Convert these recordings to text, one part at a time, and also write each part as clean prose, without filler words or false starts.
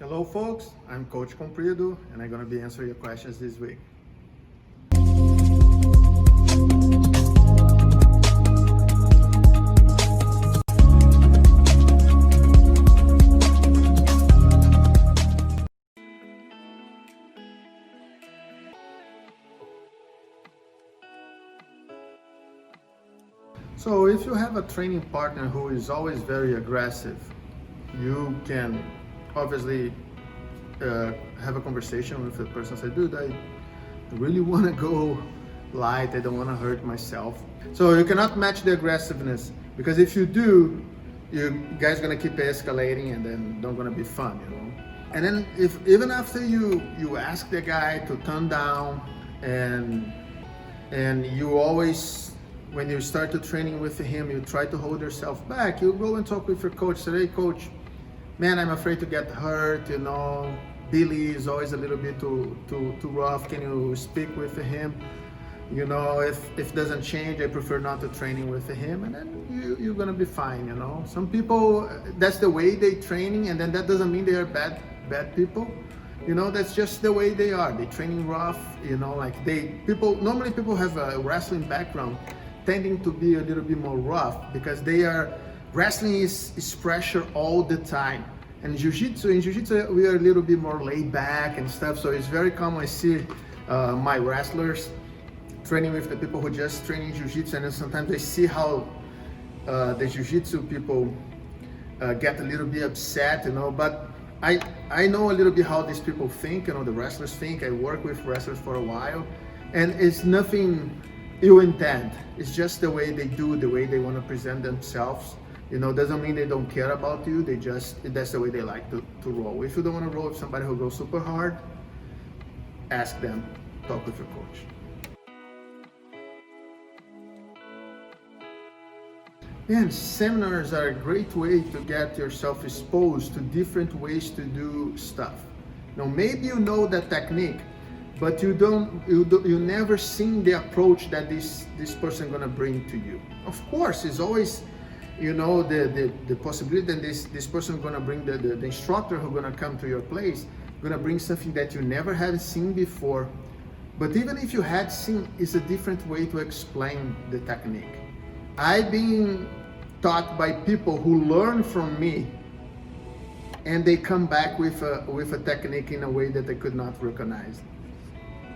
Hello folks, I'm Coach Comprido and I'm going to be answering your questions this week. So if you have a training partner who is always very aggressive, you can obviously have a conversation with the person and say, dude, I really want to go light, I don't want to hurt myself. So you cannot match the aggressiveness, because if you do, you guys gonna keep escalating and then not gonna be fun, you know. And then if even after you ask the guy to tone down, and you always, when you start to training with him, you try to hold yourself back, you go and talk with your coach, say, hey coach, man, I'm afraid to get hurt, you know, Billy is always a little bit too rough, can you speak with him? You know, if it doesn't change, I prefer not to training with him, and then you're gonna be fine, you know. Some people, that's the way they training, and then that doesn't mean they are bad people. You know, that's just the way they are. They training rough, you know, like normally people have a wrestling background tending to be a little bit more rough because wrestling is pressure all the time. And in jiu-jitsu, we are a little bit more laid back and stuff. So it's very common. I see my wrestlers training with the people who just training jiu-jitsu, and then sometimes I see how the jiu-jitsu people get a little bit upset, you know. But I know a little bit how these people think, you know, the wrestlers think. I work with wrestlers for a while, and it's nothing ill intent. It's just the way they do, the way they want to present themselves. You know, doesn't mean they don't care about you. That's the way they like to roll. If you don't want to roll with somebody who goes super hard, ask them, talk with your coach. And seminars are a great way to get yourself exposed to different ways to do stuff. Now, maybe you know the technique, but you never seen the approach that this person gonna bring to you. Of course, it's always, you know, the possibility that this person gonna bring the instructor who gonna come to your place, gonna bring something that you never had seen before. But even if you had seen, it's a different way to explain the technique. I've been taught by people who learn from me, and they come back with a technique in a way that they could not recognize,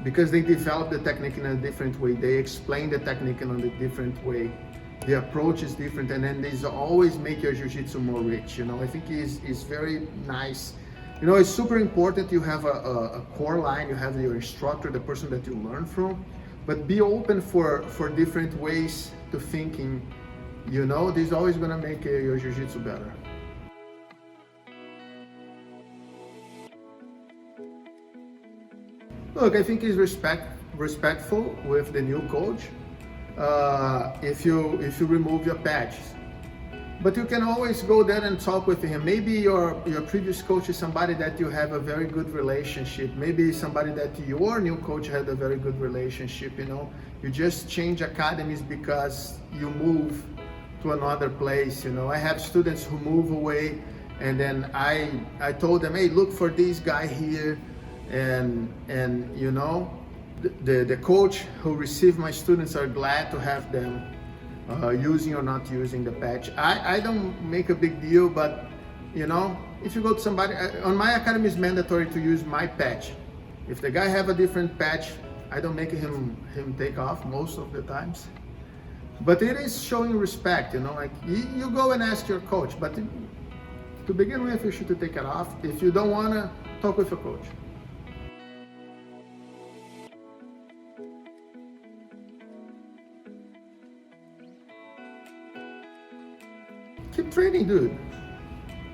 because they developed the technique in a different way. They explain the technique in a different way. The approach is different, and then these always make your jiu-jitsu more rich. You know, I think it's very nice. You know, it's super important you have a core line, you have your instructor, the person that you learn from, but be open for different ways to thinking. You know, this is always gonna make your jiu-jitsu better. Look, I think he's respectful with the new coach. If you remove your patches, but you can always go there and talk with him. Maybe your previous coach is somebody that you have a very good relationship. Maybe somebody that your new coach had a very good relationship. You know, you just change academies because you move to another place. You know, I have students who move away, and then I told them, hey, look for this guy here, and you know, the coach who received my students are glad to have them using or not using the patch. I don't make a big deal, but you know, if you go to somebody, on my academy is mandatory to use my patch. If the guy have a different patch, I don't make him take off most of the times. But it is showing respect, you know, like you go and ask your coach, but to begin with, you should take it off. If you don't wanna, talk with your coach. Keep training, dude.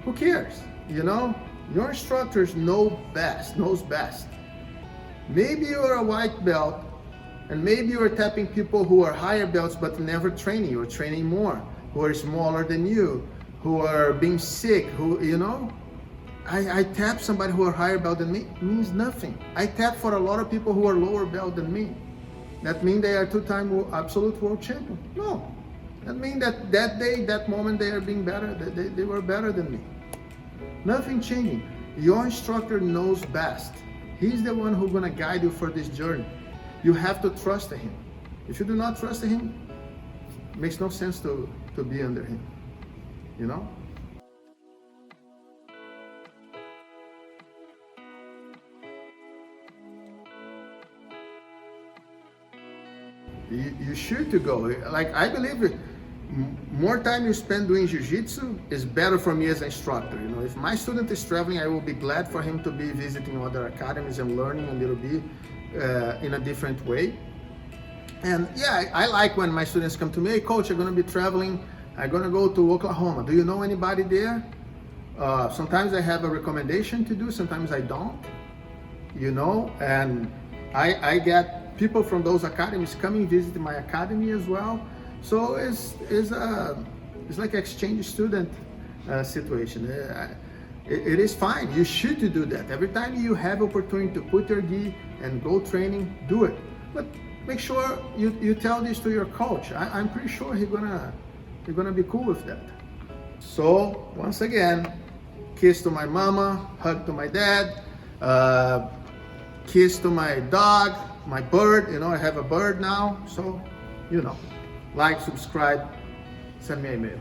Who cares? You know, your instructors knows best. Maybe you're a white belt, and maybe you're tapping people who are higher belts but never training. You're training more, who are smaller than you, who are being sick, who, you know. I tap somebody who are higher belt than me, means nothing. I tap for a lot of people who are lower belt than me. That means they are two-time absolute world champion? No. That means that day, that moment, they are being better. They were better than me. Nothing changing. Your instructor knows best. He's the one who's gonna guide you for this journey. You have to trust him. If you do not trust him, it makes no sense to be under him, you know? You should to go. Like, I believe it, more time you spend doing jiu-jitsu is better for me as an instructor. You know, if my student is traveling, I will be glad for him to be visiting other academies and learning a little bit in a different way. And yeah, I like when my students come to me, hey coach, I'm gonna be traveling, I'm gonna go to Oklahoma. Do you know anybody there? Sometimes I have a recommendation to do, sometimes I don't, you know, and I get people from those academies coming visit my academy as well. So it's like exchange student situation. It is fine. You should do that. Every time you have opportunity to put your gi and go training, do it. But make sure you tell this to your coach. I'm pretty sure he's gonna be cool with that. So once again, kiss to my mama, hug to my dad, kiss to my dog, my bird. You know, I have a bird now. So, you know, like, subscribe, send me an email.